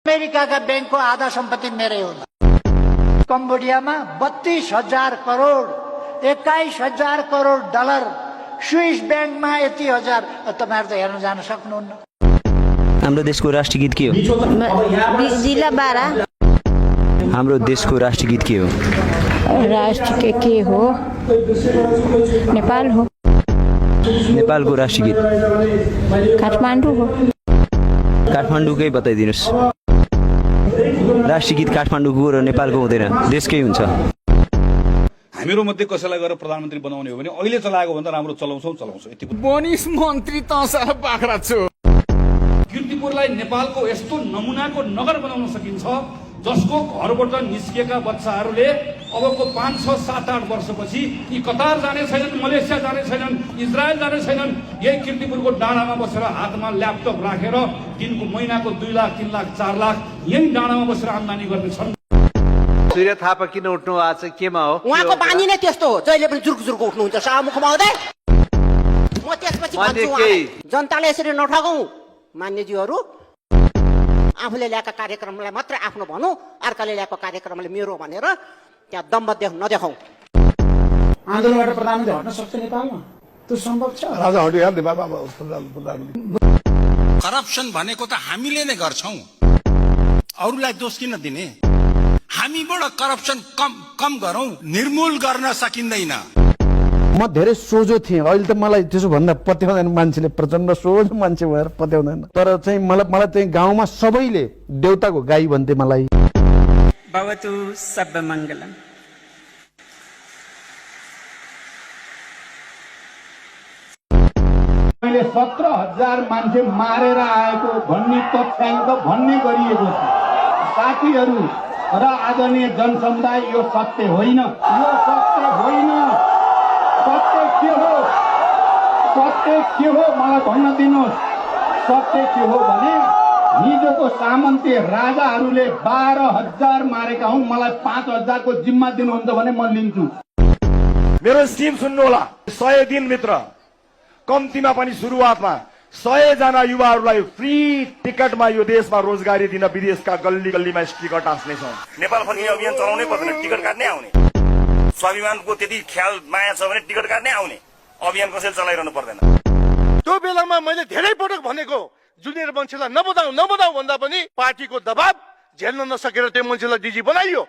अमेरिकाका बैंकको आधा सम्पत्ति मेरै हो। कम्बोडियामा 32,000 करोड 21,000 करोड डलर, स्विस बैंकमा यति हजार। तपाईहरु त हेर्न जान सक्नुहुन्न। हाम्रो देशको राष्ट्रिय गीत के हो? जिल्ला बारा। हाम्रो देशको राष्ट्रिय गीत के हो? राष्ट्र के हो? नेपाल हो। नेपालको राष्ट्रिय गीत काठमाडौँ हो। काठमाडौँकै बताइदिनुस्। राष्ट्रिय गीत काठमाडौँको र नेपालको हुँदैन, देशकै हुन्छ। हामीहरु मध्ये कसैलाई गएर प्रधानमन्त्री बनाउने हो भने अहिले चलाएको भन्दा राम्रो चलाउँछौ यति। बनिस मन्त्री त साहब बाख्रा छु। कीर्तिपुरलाई नेपालको यस्तो नमुनाको नगर बनाउन सकिन्छ जसको घरबाट निस्किएका बच्चाहरूले अबको 5, 6, 7, 8 वर्षपछि यी कतार जाने छैनन्, मलेसिया जाने छैनन्, इजरायल जाने छैनन्। यही कीर्तिपुरको डाँडामा बसेर हातमा ल्यापटप राखेर दिनको महिनाको 2 लाख, 3 लाख, 4 लाख यही डाँडामा बसेर आम्दानी गर्नेछन्। सूर्य थापा किन उठ्नु भएको छ? केमा हो? उहाँको बानी नै त्यस्तो हो, जहिले पनि जुर्क जुर्क उठ्नुहुन्छ। सभामुख महोदय, म त्यसपछि भन्छु जनताले यसरी नठगौँ। मान्यज्यूहरू, आफूले ल्याएका कार्यक्रमलाई मात्र आफ्नो भनौँ, अर्काले ल्याएको कार्यक्रमले मेरो भनेर त्यहाँ दम्ब नदेखाउँ। आन्दोलनबाट प्रधानमन्त्री हट्न सक्छ नेपालमा? त्यो सम्भव छ? राजा हटिहाल्ने बाबा प्रधानमन्त्री। करप्सन भनेको त हामीले नै गर्छौं, अरूलाई दोष किन दिने? हामीबाट करप्सन कम गरौं, निर्मूल गर्न सकिँदैन। म धेरै सोझो थिएँ, अहिले त मलाई त्यसो भन्दा पत्याउँदैन। मान्छेले प्रचण्ड सोझो मान्छे भएर पत्याउँदैन। तर चाहिँ मलाई चाहिँ गाउँमा सबैले देउताको गाई भन्थे मलाई। भवतु सर्वमङ्गलम्। मैले 17,000 मान्छे मारेर आएको भन्ने तथ्याङ्क भन्ने गरिएको छ। साथीहरू र आदरणीय जनसमुदाय, यो सत्य होइन, यो सत्य होइन। सत्य के हो? सत्य के हो मलाई भन्न दिनुहोस्। सत्य के हो भने हिजोको सामन्ती राजाहरूले 12,000 मारेका हुन्। मलाई 5,000 को जिम्मा दिनुहुन्छ भने म लिन्छु। मेरो स्किम सुन्नु होला। 100 दिनभित्र कम्तीमा पनि सुरुवातमा 100 जना युवाहरूलाई फ्री टिकटमा यो देशमा रोजगारी दिन विदेशका गल्ली गल्लीमा टिकट टाँस्नेछौँ। नेपाल फर्किने अभियान चलाउनै पर्दैन, टिकट काट्नै आउने। स्वाभिमानको त्यति ख्याल माया छ भने टिकट काट्नै आउने, अभियान कसैले चलाइरहनु पर्दैन। त्यो बेलामा मैले धेरै पटक भनेको, जुनियर मान्छेलाई नबनाऊ भन्दा पनि पार्टीको दबाब झेल्न नसकेर त्यो मान्छेलाई डिजी बनाइयो।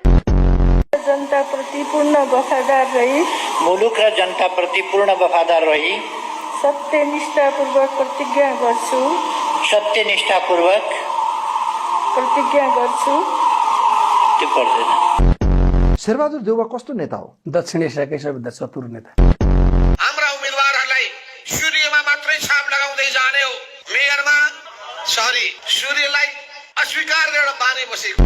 जनता प्रति पूर्ण वफादार रही, मुलुक र जनता प्रति पूर्ण वफादार रही, सत्यनिष्ठापूर्वक प्रतिज्ञा गर्छु। सत्यनिष्ठापूर्वक प्रतिज्ञा गर्छु। त्यो पर्दैन। शेरबहादुर देउवा कस्तो नेता हो? दक्षिण एसियाकै सबैभन्दा चतुर नेता। हाम्रा उम्मेदवारहरूलाई सूर्यमा मात्रै छाप लगाउँदै जाने हो। मेयरमा सूर्यलाई अस्वीकार गरेर बाने बसेको।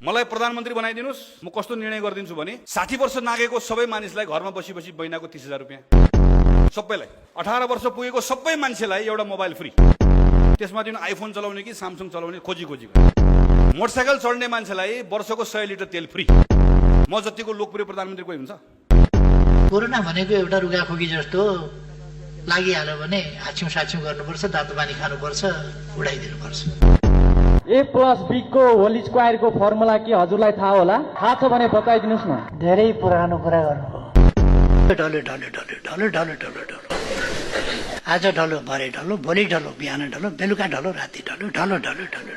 मलाई प्रधानमन्त्री बनाइदिनुस्, म कस्तो निर्णय गरिदिन्छु भने 60 वर्ष नागेको सबै मानिसलाई घरमा बसी बसी महिनाको 30,000 रुपियाँ, सबैलाई 18 वर्ष पुगेको सबै मान्छेलाई एउटा मोबाइल फ्री। त्यसमा जुन आइफोन चलाउने कि स्यामसङ चलाउने खोजी मोटरसाइकल चढ्ने मान्छेलाई वर्षको 100 लिटर तेल फ्री। म जतिको लोकप्रिय प्रधानमन्त्री कोही हुन्छ? कोरोना भनेको एउटा रुगाखोकी जस्तो लागिहाल्यो भने हाछ्यौं साछ्यौं गर्नुपर्छ, तातो पानी खानुपर्छ, उडाइदिनुपर्छ। A+B को होल स्क्वायरको फर्मुला के हजुरलाई थाहा होला? थाहा छ भने बताइदिनुस् न। धेरै पुरानो कुरा गर्नु। ढलो ढलो ढलो ढलो ढलो ढलो ढलो, आज ढलो, भरे ढलो, भोलि ढलो, बिहान ढलो, बेलुका ढलो, राति ढलो, ढलो ढलो ढलो।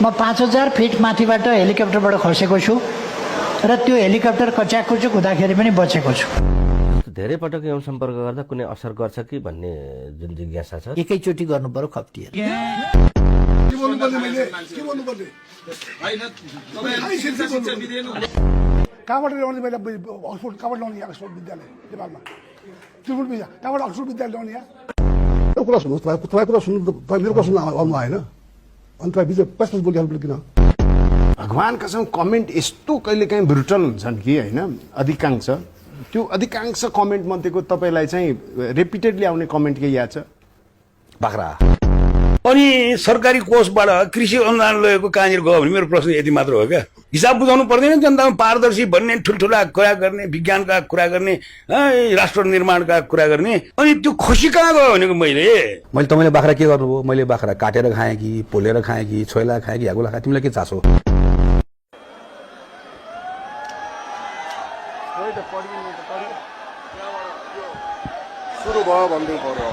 म 5,000 फिट माथिबाट हेलिकप्टरबाट खसेको छु र त्यो हेलिकप्टर कच्याकुचुक हुँदाखेरि पनि बचेको छु। धेरै पटक यौन सम्पर्क गर्दा कुनै असर गर्छ कि भन्ने जुन जिज्ञासा छ, एकैचोटि गर्नु पर्यो खप्टिएर। कहाँबाट ल्याउने? मैले अक्सफोर्ड कहाँबाट ल्याउने? अक्सफोर्ड विद्यालय नेपालमा त्रिपुर विद्या, कहाँबाट अक्सफोर्ड विद्यालय ल्याउने? यो कुरा सुन्नुहोस्, तपाईँ कुरा सुन्नु, तपाईँ मेरो कुरा सुन्नु आउनु आएन अनि तपाईँ बिच प्रश्न बोलिहाल्नु किन? भगवान कसम कमेन्ट यस्तो कहिले काहीँ ब्रुटल हुन्छन् कि होइन? अधिकांश त्यो अधिकांश कमेन्ट मध्येको तपाईँलाई चाहिँ रिपिटेडली आउने कमेन्ट के याद छ? बाख्रा अनि सरकारी कोषबाट कृषि अनुदान लगेको कहाँनिर गयो भने मेरो प्रश्न यति मात्र हो क्या हिसाब बुझाउनु पर्दैन जनतामा पारदर्शी भन्ने ठुल्ठुला कुरा गर्ने विज्ञानका कुरा गर्ने राष्ट्र निर्माणका कुरा गर्ने अनि त्यो खुसी कहाँ गयो भनेको मैले तपाईँले बाख्रा के गर्नुभयो मैले बाख्रा काटेर खाएँ कि पोलेर खाएँ कि छोइला खाएँ कि ह्यागुला खाएँ तिमीलाई के चासो सुरु भयो भन्दै पर्यो